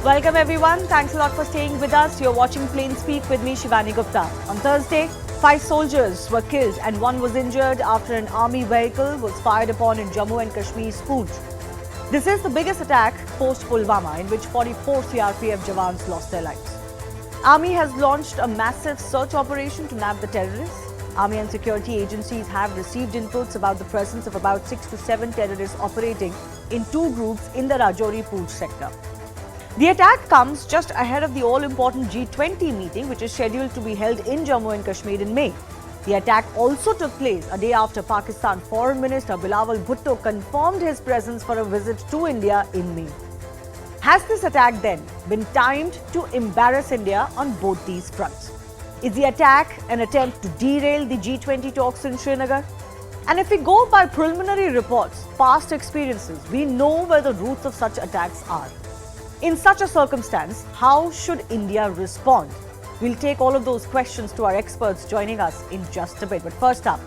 Welcome everyone. Thanks a lot for staying with us. You're watching Plain Speak with me, Shivani Gupta. On Thursday, 5 soldiers were killed and 1 was injured after an army vehicle was fired upon in Jammu and Kashmir's Poonch. This is the biggest attack post-Pulwama in which 44 CRPF jawans lost their lives. Army has launched a massive search operation to nab the terrorists. Army and security agencies have received inputs about the presence of about 6 to 7 terrorists operating in 2 groups in the Rajouri-Poonch sector. The attack comes just ahead of the all-important G20 meeting, which is scheduled to be held in Jammu and Kashmir in May. The attack also took place a day after Pakistan Foreign Minister Bilawal Bhutto confirmed his presence for a visit to India in May. Has this attack then been timed to embarrass India on both these fronts? Is the attack an attempt to derail the G20 talks in Srinagar? And if we go by preliminary reports, past experiences, we know where the roots of such attacks are. In such a circumstance, how should India respond? We'll take all of those questions to our experts joining us in just a bit. But first up,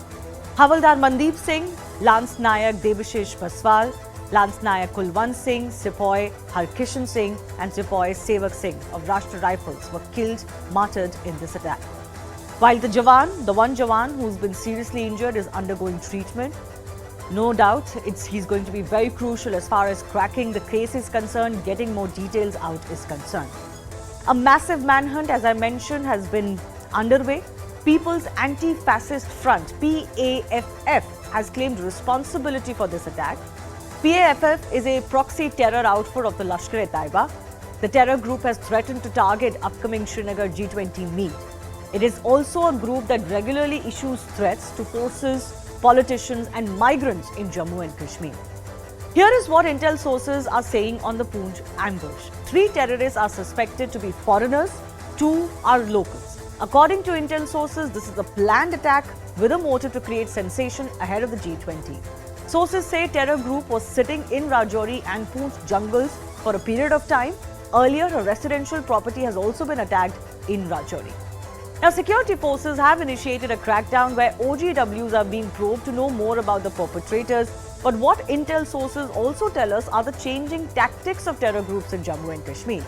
Havaldar Mandeep Singh, Lance Nayak Debashish Baswal, Lance Nayak Kulwant Singh, Sepoy Harkishan Singh and Sepoy Sevak Singh of Rashtra Rifles were killed, martyred in this attack. While the one Jawan who's been seriously injured is undergoing treatment, no doubt he's going to be very crucial as far as cracking the case is concerned, getting more details out is concerned. A massive manhunt, as I mentioned, has been underway. People's Anti-Fascist Front, PAFF, has claimed responsibility for this attack. PAFF is a proxy terror outfit of the Lashkar-e-Taiba. The terror group has threatened to target upcoming Srinagar G20 meet. It is also a group that regularly issues threats to forces, politicians and migrants in Jammu and Kashmir. Here is what intel sources are saying on the Poonch ambush. 3 terrorists are suspected to be foreigners, 2 are locals. According to intel sources, this is a planned attack with a motive to create sensation ahead of the G20. Sources say terror group was sitting in Rajouri and Poonch jungles for a period of time. Earlier, a residential property has also been attacked in Rajouri. Now, security forces have initiated a crackdown where OGWs are being probed to know more about the perpetrators. But what intel sources also tell us are the changing tactics of terror groups in Jammu and Kashmir.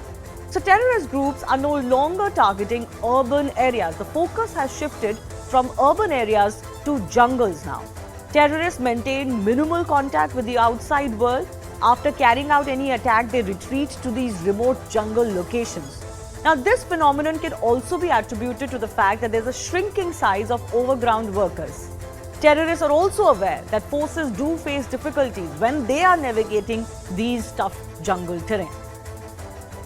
So terrorist groups are no longer targeting urban areas. The focus has shifted from urban areas to jungles now. Terrorists maintain minimal contact with the outside world. After carrying out any attack, they retreat to these remote jungle locations. Now, this phenomenon can also be attributed to the fact that there's a shrinking size of overground workers. Terrorists are also aware that forces do face difficulties when they are navigating these tough jungle terrain.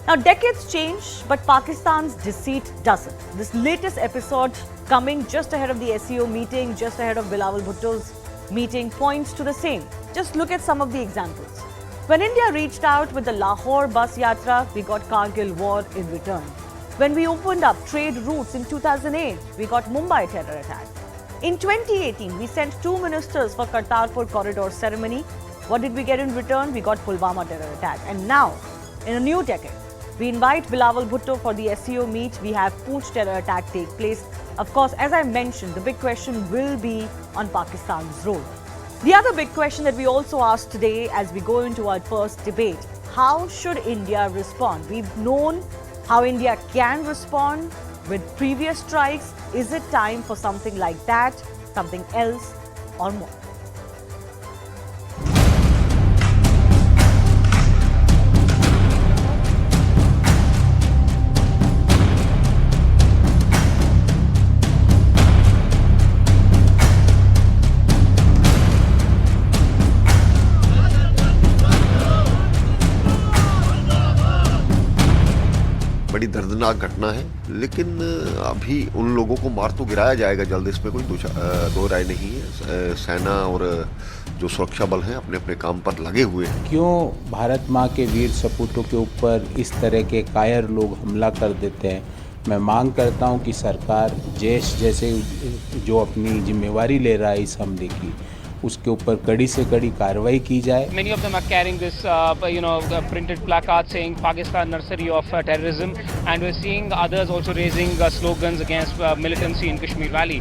Now, decades change, but Pakistan's deceit doesn't. This latest episode coming just ahead of the SEO meeting, just ahead of Bilawal Bhutto's meeting, points to the same. Just look at some of the examples. When India reached out with the Lahore bus yatra, we got Kargil war in return. When we opened up trade routes in 2008, we got Mumbai terror attack. In 2018, we sent 2 ministers for Kartarpur corridor ceremony. What did we get in return? We got Pulwama terror attack. And now, in a new decade, we invite Bilawal Bhutto for the SEO meet. We have Poonch terror attack take place. Of course, as I mentioned, the big question will be on Pakistan's role. The other big question that we also asked today as we go into our first debate, how should India respond? We've known how India can respond with previous strikes. Is it time for something like that, something else or more? बड़ी दर्दनाक घटना है, लेकिन अभी उन लोगों को मार तो गिराया जाएगा जल्द, इसमें कोई दो राय नहीं है। सेना और जो सुरक्षा बल हैं अपने अपने काम पर लगे हुए हैं। क्यों भारत माँ के वीर सपूतों के ऊपर इस तरह के कायर लोग हमला कर देते हैं? मैं मांग करता हूँ कि सरकार जैश जैसे जो अपनी जिम्मेवारी ले रहा है इस हमले की, उसके ऊपर कड़ी से कड़ी कार्रवाई की जाए। Many of them are carrying this, printed placard saying Pakistan nursery of terrorism, and we're seeing others also raising slogans against militancy in Kashmir Valley.